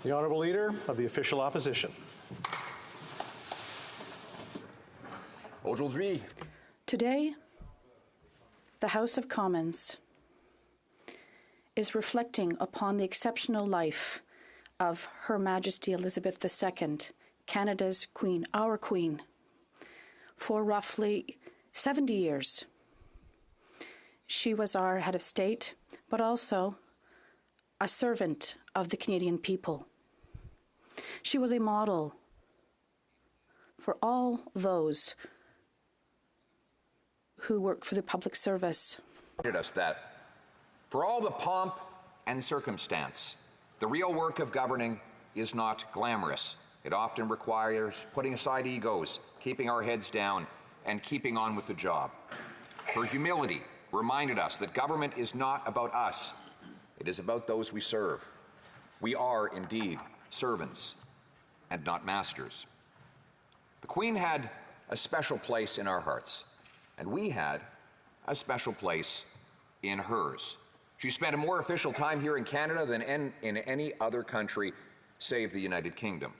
The Honourable Leader of the Official Opposition. Today, the House of Commons is reflecting upon the exceptional life of Her Majesty Elizabeth II, Canada's Queen, our Queen, for roughly 70 years. She was our head of state, but also a servant of the Canadian people. She was a model for all those who work for the public service. Us that for all the pomp and circumstance, the real work of governing is not glamorous. It often requires putting aside egos, keeping our heads down, and keeping on with the job. Her humility reminded us that government is not about us. It is about those we serve. We are indeed servants and not masters. The Queen had a special place in our hearts, and we had a special place in hers. She spent a more official time here in Canada than in any other country save the United Kingdom.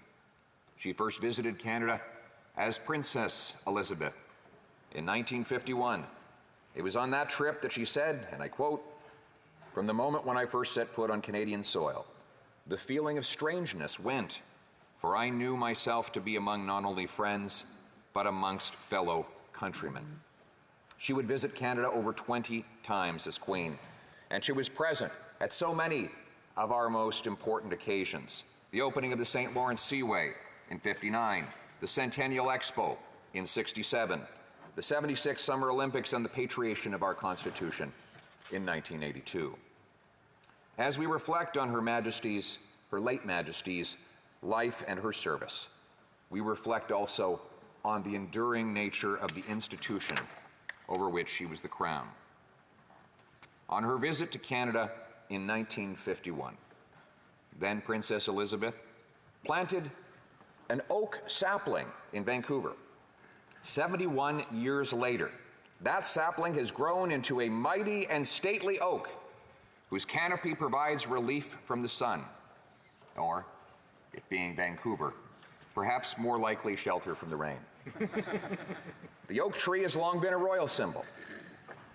She first visited Canada as Princess Elizabeth in 1951. It was on that trip that she said, and I quote, "From the moment when I first set foot on Canadian soil, the feeling of strangeness went, for I knew myself to be among not only friends, but amongst fellow countrymen." She would visit Canada over 20 times as Queen, and she was present at so many of our most important occasions. The opening of the St. Lawrence Seaway in '59, the Centennial Expo in '67, the '76 Summer Olympics, and the patriation of our Constitution in 1982. As we reflect on Her late Majesty's life and her service, we reflect also on the enduring nature of the institution over which she was the crown. On her visit to Canada in 1951, then Princess Elizabeth planted an oak sapling in Vancouver. 71 years later, that sapling has grown into a mighty and stately oak whose canopy provides relief from the sun, or, it being Vancouver, perhaps more likely shelter from the rain. The oak tree has long been a royal symbol.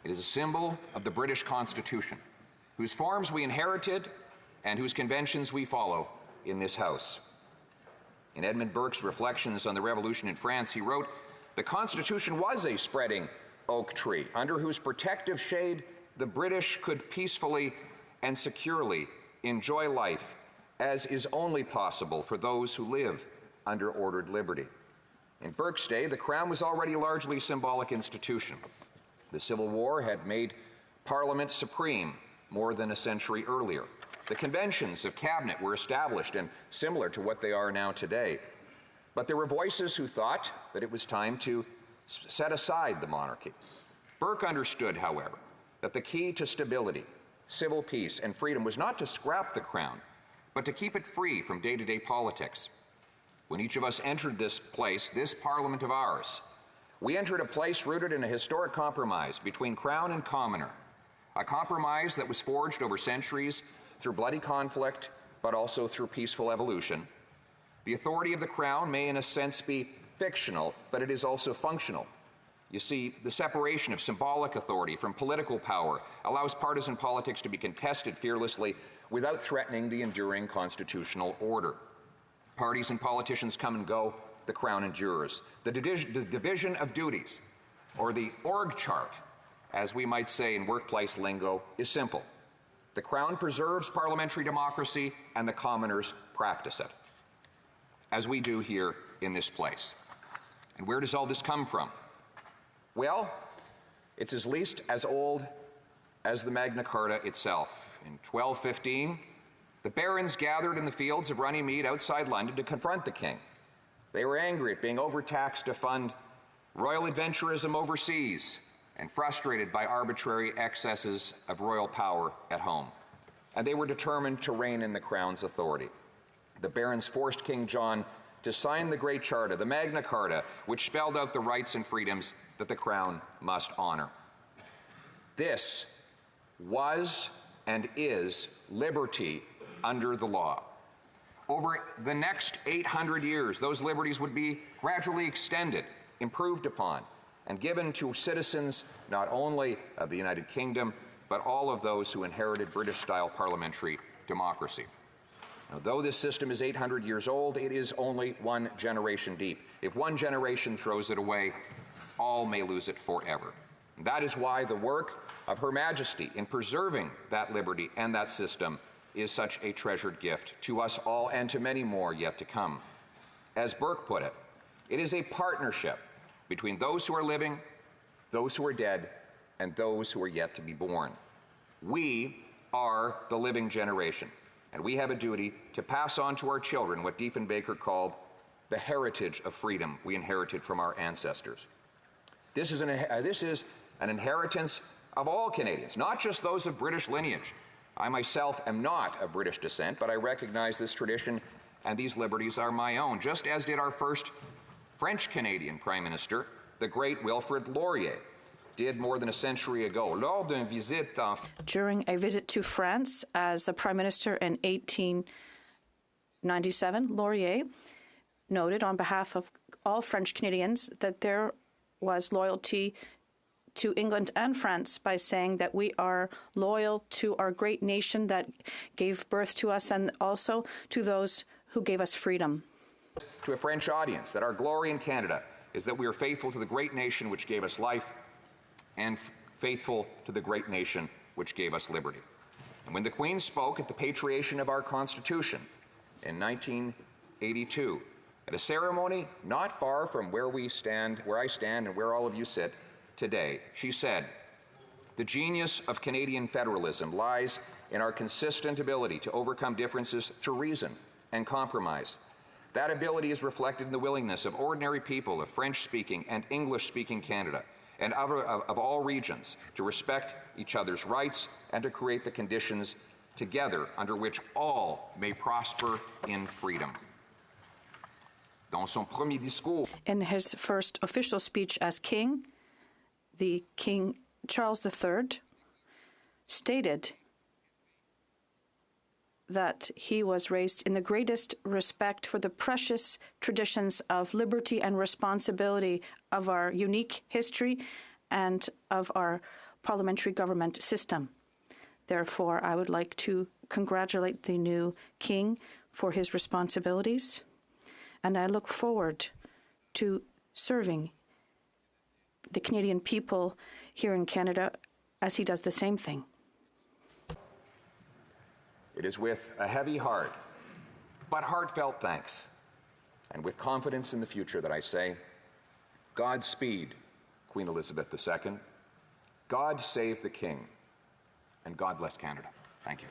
It is a symbol of the British Constitution, whose forms we inherited and whose conventions we follow in this House. In Edmund Burke's Reflections on the Revolution in France, he wrote, "The Constitution was a spreading oak tree, under whose protective shade the British could peacefully and securely enjoy life, as is only possible for those who live under ordered liberty." In Burke's day, the Crown was already a largely symbolic institution. The Civil War had made Parliament supreme more than a century earlier. The conventions of cabinet were established and similar to what they are now today. But there were voices who thought that it was time to set aside the monarchy. Burke understood, however, that the key to stability, civil peace, and freedom was not to scrap the Crown, but to keep it free from day-to-day politics. When each of us entered this place, this Parliament of ours, we entered a place rooted in a historic compromise between Crown and Commoner, a compromise that was forged over centuries through bloody conflict, but also through peaceful evolution. The authority of the Crown may in a sense be fictional, but it is also functional. You see, the separation of symbolic authority from political power allows partisan politics to be contested fearlessly without threatening the enduring constitutional order. Parties and politicians come and go, the Crown endures. The division of duties, or the org chart, as we might say in workplace lingo, is simple. The Crown preserves parliamentary democracy, and the commoners practice it, as we do here in this place. And where does all this come from? Well, it's at least as old as the Magna Carta itself. In 1215, the barons gathered in the fields of Runnymede outside London to confront the king. They were angry at being overtaxed to fund royal adventurism overseas and frustrated by arbitrary excesses of royal power at home. And they were determined to rein in the Crown's authority. The barons forced King John to sign the Great Charter, the Magna Carta, which spelled out the rights and freedoms that the Crown must honor. This was and is liberty under the law. Over the next 800 years, those liberties would be gradually extended, improved upon, and given to citizens not only of the United Kingdom, but all of those who inherited British-style parliamentary democracy. Now, though this system is 800 years old, it is only one generation deep. If one generation throws it away, all may lose it forever. And that is why the work of Her Majesty in preserving that liberty and that system is such a treasured gift to us all and to many more yet to come. As Burke put it is a partnership between those who are living, those who are dead, and those who are yet to be born. We are the living generation, and we have a duty to pass on to our children what Diefenbaker called the heritage of freedom we inherited from our ancestors. This is an inheritance of all Canadians, not just those of British lineage. I myself am not of British descent, but I recognize this tradition and these liberties are my own, just as did our first French-Canadian Prime Minister, the great Wilfrid Laurier, did more than a century ago. During a visit to France as a Prime Minister in 1897, Laurier noted on behalf of all French Canadians that there was loyalty to England and France by saying that we are loyal to our great nation that gave birth to us and also to those who gave us freedom. To a French audience, that our glory in Canada is that we are faithful to the great nation which gave us life and faithful to the great nation which gave us liberty. And when the Queen spoke at the patriation of our Constitution in 1982, at a ceremony not far from where I stand and where all of you sit today, she said, "The genius of Canadian federalism lies in our consistent ability to overcome differences through reason and compromise. That ability is reflected in the willingness of ordinary people of French-speaking and English-speaking Canada and of all regions to respect each other's rights and to create the conditions together under which all may prosper in freedom." Dans son premier discours, in his first official speech as king, the King Charles III stated that he was raised in the greatest respect for the precious traditions of liberty and responsibility of our unique history and of our parliamentary government system. Therefore, I would like to congratulate the new king for his responsibilities, and I look forward to serving the Canadian people here in Canada as he does the same thing. it is with a heavy heart, but heartfelt thanks, and with confidence in the future that I say, Godspeed, Queen Elizabeth II, God save the King, and God bless Canada. Thank you.